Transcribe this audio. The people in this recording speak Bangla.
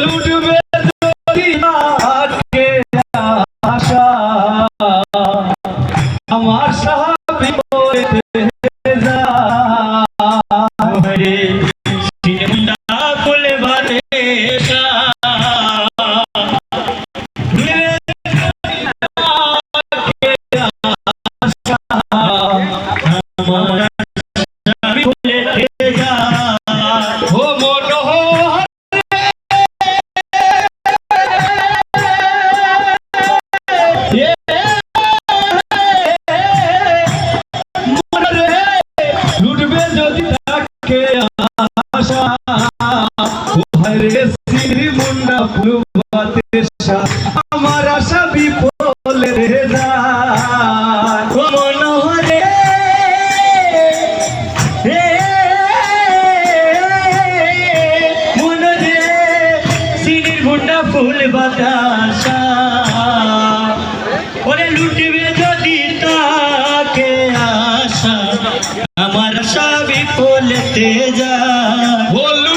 লুটবে যদি আজকে আশা আমার সাহাবী বলতে যায় সিনেমা বলে বারে লুটবে যদি তাকে আশা সিঁড়ি মুন্ডা ফুলবাতে আমার আশা বিফলে রে যায় মনোহরে মনোরে সিঁড়ির মুন্ডা ফুল বাতাসা ওরে লুটবে যদি তাকে আশা আমার আশা বিফলেতে যায়।